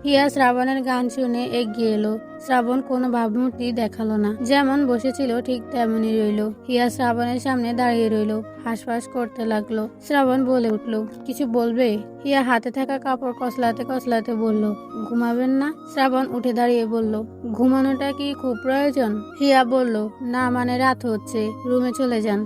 হিয়া শ্রাবণের গান শুনে এগিয়ে এলো। শ্রাবণ কোনো ভাবমূর্তি দেখালো না, যেমন বসেছিল ঠিক তেমনই রইল। হিয়া শ্রাবণের সামনে দাঁড়িয়ে রইল, হাঁসফাঁস করতে লাগলো। শ্রাবণ বলে উঠল, কিছু বলবে? হিয়া হাতে থাকা কাপড় কসলাতে কসলাতে বলল, ঘুমাবেন না? শ্রাবণ উঠে দাঁড়িয়ে বলল, ঘুমানোটা কি খুব প্রয়োজন? হিয়া বলল, না মানে রাত হচ্ছে, রুমে চলে যান।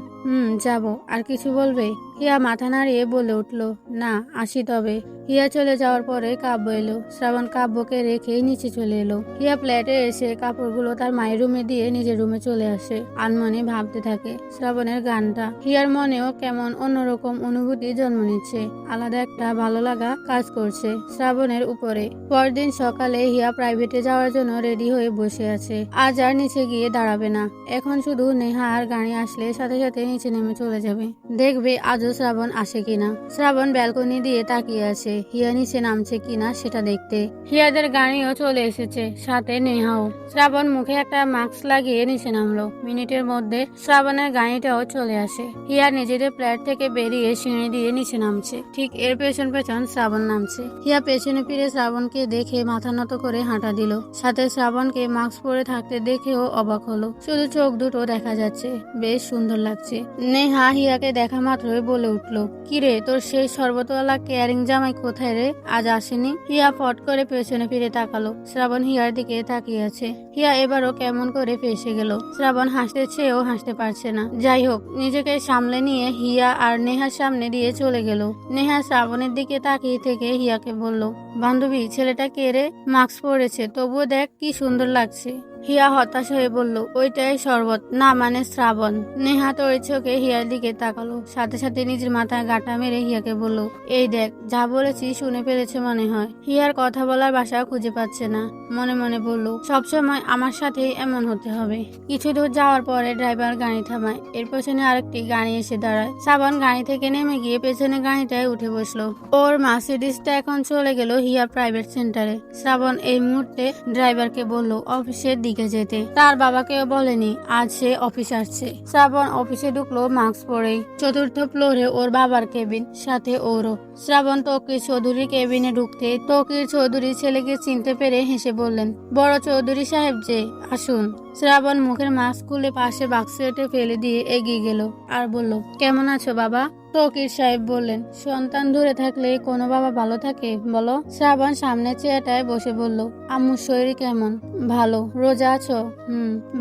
যাব। আর কিছু বলবে? হিয়া মাথা নাড়িয়ে বলে উঠল, না আসি তবে। হিয়া চলে যাওয়ার পরে কাব্য এলো। শ্রাবণ কাব্যকে রেখে নিচে চলে এলো। হিয়া ফ্ল্যাটে এসে কাপড়গুলো তার মায়ের রুমে দিয়ে নিজের রুমে চলে আসে। আনমনে ভাবতে থাকে শ্রাবণের গানটা। হিয়ার মনেও কেমন অন্যরকম অনুভূতি জন্ম নিচ্ছে, আলাদা একটা ভালো লাগা কাজ করছে শ্রাবণের উপরে। পরদিন সকালে হিয়া প্রাইভেটে যাওয়ার জন্য রেডি হয়ে বসে আছে। আজ আর নিচে গিয়ে দাঁড়াবে না, এখন শুধু নেহা আর গাড়ি আসলে সাথে সাথে নিচে নেমে চলে যাবে। দেখবে আজও শ্রাবণ আসে কিনা। শ্রাবণ ব্যালকনি দিয়ে তাকিয়ে আছে হিয়া নিচে নামছে কিনা সেটা দেখতে। হিয়াদের গাড়িও চলে এসেছে, সাথে নেহাও। শ্রাবণ মুখে একটা মাস্ক লাগিয়ে নিচে নামলো। মিনিটের মধ্যে শ্রাবণের গাড়িটাও চলে আসে। হিয়া নিজেদের ফ্ল্যাট থেকে বেরিয়ে সিঁড়ি দিয়ে নিচে নামছে, ঠিক এর পেছন পেছন শ্রাবণ নামছে। হিয়া পেছনে ফিরে শ্রাবণকে দেখে মাথা নত করে হাঁটা দিল। সাথে শ্রাবণকে মাস্ক পরে থাকতে দেখেও অবাক হলো, শুধু চোখ দুটো দেখা যাচ্ছে, বেশ সুন্দর লাগছে। নেহা হিয়াকে দেখা মাত্রই বলে উঠলো, কিরে তোর সেই শরবতওয়ালা কেয়ারিং জামাই কোথায় রে, আজ আসেনি? হিয়া ফট করে পেছনে ফিরে তাকালো। শ্রাবণ হিয়ার দিকে তাকিয়ে আছে। হিয়া এবারও কেমন করে ফেসে গেল। শ্রাবণ হাসতে চেয়েও হাসতে পারছে না। যাই হোক, নিজেকে সামলে নিয়ে হিয়া আর নেহার সামনে দিয়ে চলে গেল। নেহা শ্রাবণের দিকে তাকিয়ে থেকে হিয়াকে বলল, বান্ধবী ছেলেটা কে রে, মাস্ক পরেছে তবুও দেখ কি সুন্দর লাগছে। হিয়া হতাশ হয়ে বলল, ওইটাই শরবত, না মানে শ্রাবণ। নেহা তোর চোখে হিয়ার দিকে তাকালো, সাথে সাথে নিজের মাথায় গাঁটা মেরে হিয়াকে বলল, এই দেখ যা বলেছি শুনে ফেলেছে মনে হয়। হিয়ার কথা বলার ভাষা খুঁজে পাচ্ছে না, মনে মনে বলল, সবসময় আমার সাথে এমন হতে হবে। কিছু দূর যাওয়ার পরে ড্রাইভার গাড়ি থামায়। এর পেছনে আরেকটি গাড়ি এসে দাঁড়ায়। শ্রাবণ গাড়ি থেকে নেমে গিয়ে পেছনে গাড়িটায় উঠে বসলো। ওর মার্সিডিজটা এখন চলে গেল হিয়া প্রাইভেট সেন্টারে। শ্রাবণ এই মুহূর্তে ড্রাইভারকে বলল অফিসের দিকে যেতে। তার বাবাকেও বলেনি আজ সে অফিস আসছে। শ্রাবণ অফিসে ঢুকলো মাস্ক পরেই। চতুর্থ ফ্লোরে ওর বাবার কেবিন, সাথে ওরও। শ্রাবণ তকির চৌধুরীর কেবিনে ঢুকতে তকির চৌধুরী ছেলেকে চিনতে পেরে হেসে বললেন, বড় চৌধুরী সাহেব যে, আসুন। শ্রাবণ মুখের মাস্ক খুলে পাশে বাক্সেটে ফেলে দিয়ে এগিয়ে গেল আর বলল, কেমন আছো বাবা? তকির সাহেব বললেন, সন্তান দূরে থাকলে কোনো বাবা ভালো থাকে বলো? শ্রাবণ সামনে চেয়ারটায় বসে বলল, আম্মুর শরীর কেমন? ভালো। রোজা আছো?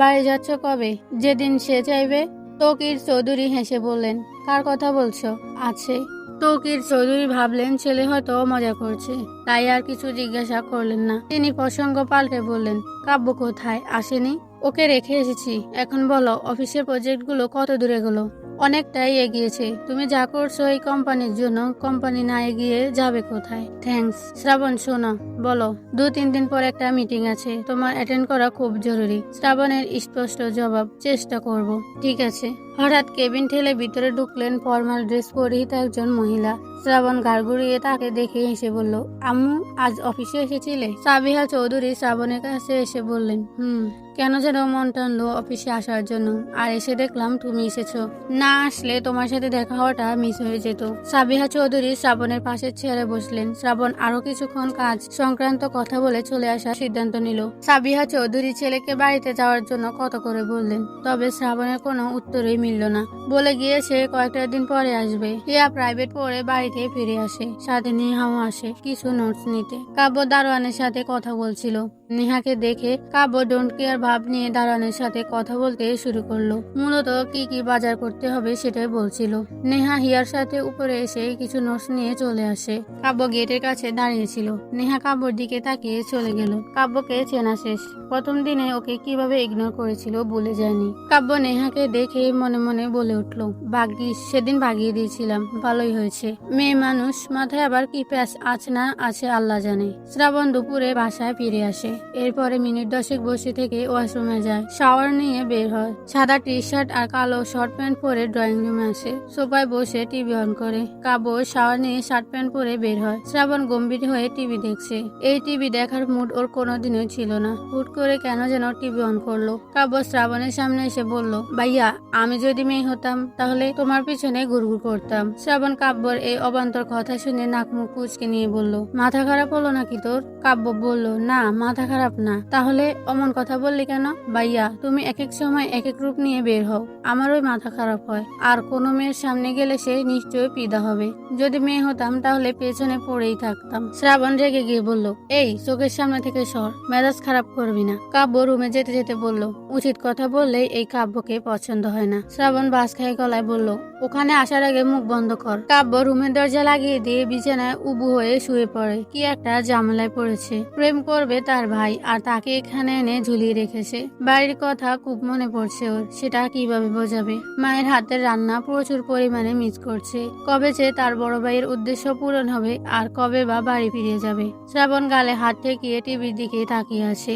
বাড়ি যাচ্ছ কবে? যেদিন সে চাইবে। তকির চৌধুরী হেসে বললেন, কার কথা বলছো? আছে। তকির চৌধুরী ভাবলেন ছেলে হয়তো মজা করছে, তাই আর কিছু জিজ্ঞাসা করলেন না। তিনি প্রসঙ্গ পাল্টে বললেন, কাব্য কোথায়, আসেনি? ওকে রেখে এসেছি। এখন বলো অফিসের প্রজেক্টগুলো কত দূরে গেলো? অনেকটাই এগিয়েছে। তুমি যা করছো এই কোম্পানির জন্য, কোম্পানি না এগিয়ে যাবে কোথায়? থ্যাঙ্কস। শ্রাবণ শোনো, বলো। 2-3 দিন পর একটা মিটিং আছে, তোমার অ্যাটেন্ড করা খুব জরুরি। শ্রাবণের স্পষ্ট জবাব, চেষ্টা করব। ঠিক আছে। হঠাৎ কেবিন ঠেলে ভিতরে ঢুকলেন ফর্মাল ড্রেস পরিহিত একজন মহিলা। শ্রাবণ ঘাড় ঘুরিয়ে তাকে দেখে হেসে বলল, আম্মু আজ অফিসে এসেছিলে? সাবিহা চৌধুরী শ্রাবণের কাছে এসে বললেন, কেন যেন মন টানলো অফিসে আসার জন্য, আর এসে দেখলাম তুমি এসেছো। না আসলে তোমার সাথে দেখা হওয়াটা মিস হয়ে যেত। সাবিহা চৌধুরী শ্রাবণের পাশের চেয়ারে বসলেন। শ্রাবণ আরো কিছুক্ষণ কাজ সংক্রান্ত কথা বলে চলে আসার সিদ্ধান্ত নিল। সাবিহা চৌধুরী ছেলেকে বাড়িতে যাওয়ার জন্য কত করে বললেন, তবে শ্রাবণের কোনো উত্তরই মিলল না। বলে গিয়েছে কয়েকটা দিন পরে আসবে। হিয়া প্রাইভেট পড়ে বাড়িতে ফিরে আসে, সাথে নেহাও আসে কিছু নোটস নিতে। কাব্য দারোয়ানের সাথে কথা বলছিল। নেহাকে দেখে কাব্য ডোন্ট কেয়ার ভাব নিয়ে দারোয়ানের সাথে কথা বলতে শুরু করলো। মূলত কি কি বাজার করতে হবে সেটাই বলছিল। নেহা হিয়ার সাথে উপরে এসে কিছু নোটস নিয়ে চলে আসে। কাব্য গেটের কাছে দাঁড়িয়েছিল। নেহা কাব্যর দিকে তাকিয়ে চলে গেল। কাব্যকে চেনা শেষ। প্রথম দিনে ওকে কিভাবে ইগনোর করেছিল ভুলে যায়নি। কাব্য নেহাকে দেখে মনে মনে বলে উঠল, ভাগ্যিস সেদিন ভাগিয়ে দিয়েছিলাম, ভালোই হয়েছে। মেয়ে মানুষ, মাথায় আবার কি প্যাচ আছে না আছে আল্লাহ জানে। শ্রাবণ দুপুরে বাসায় ফিরে আসে। এরপরে মিনিট 10 বসে থেকে ওয়াশরুমে যায়, শাওয়ার নিয়ে বের হয়। সাদা টি শার্ট আর কালো শর্ট প্যান্ট পরে ড্রয়িং রুমে আসে। সোফায় বসে টিভি অন করে। কাব্য শাওয়ার নিয়ে শার্ট প্যান্ট পরে বের হয়। শ্রাবণ গম্ভীর হয়ে টিভি দেখছে। এই টিভি দেখার মুড ওর কোনোদিনও ছিল না। হুট করে কেন যেন টিভি অন করলো। কাব্য শ্রাবণের সামনে এসে বলল, ভাইয়া আমি যদি মেয়ে হতাম তাহলে তোমার পিছনে ঘুরঘুর করতাম। শ্রাবণ কাব্যর এই অবান্তর কথা শুনে নাক মুখ কুঁচকে নিয়ে বলল, মাথা খারাপ হলো নাকি তোর? কাব্য বলল, না মাথা খারাপ না। তাহলে অমন কথা বললি কেন? ভাইয়া, তুমি এক এক সময় এক এক রূপ নিয়ে বের হও, আমারই মাথা খারাপ হয়। আর কোনো মেয়ের সামনে গেলে সে নিশ্চয়ই পিদা হবে। যদি মেয়ে হতাম তাহলে পেছনে পড়েই থাকতাম। শ্রাবণ রেগে গিয়ে বলল, এই চোখের সামনে থেকে সর, মেজাজ খারাপ করবি না। কাব্য রুমে যেতে যেতে বলল, উচিত কথা বললে এই কাব্যকে পছন্দ হয় না। শ্রাবণ বাস খাই গলায় বলল, ওখানে আসার আগে মুখ বন্ধ কর। কাব্য রুমের দরজা লাগিয়ে দিয়ে বিছানায় উবু হয়ে শুয়ে পড়ে। কি একটা ঝামেলায় পড়েছে। প্রেম করবে তার ভাই, আর তাকে এখানে এনে ঝুলিয়ে রেখেছে। বাড়ির কথা খুব মনে পড়ছে ওর, সেটা কিভাবে বোঝাবে? মায়ের হাতের রান্না প্রচুর পরিমাণে মিস করছে। কবে যে তার বড় ভাইয়ের উদ্দেশ্য পূরণ হবে আর কবে বা বাড়ি ফিরে যাবে। শ্রাবণ গালে হাত ঠেকিয়ে টিভির দিকে তাকিয়ে আছে।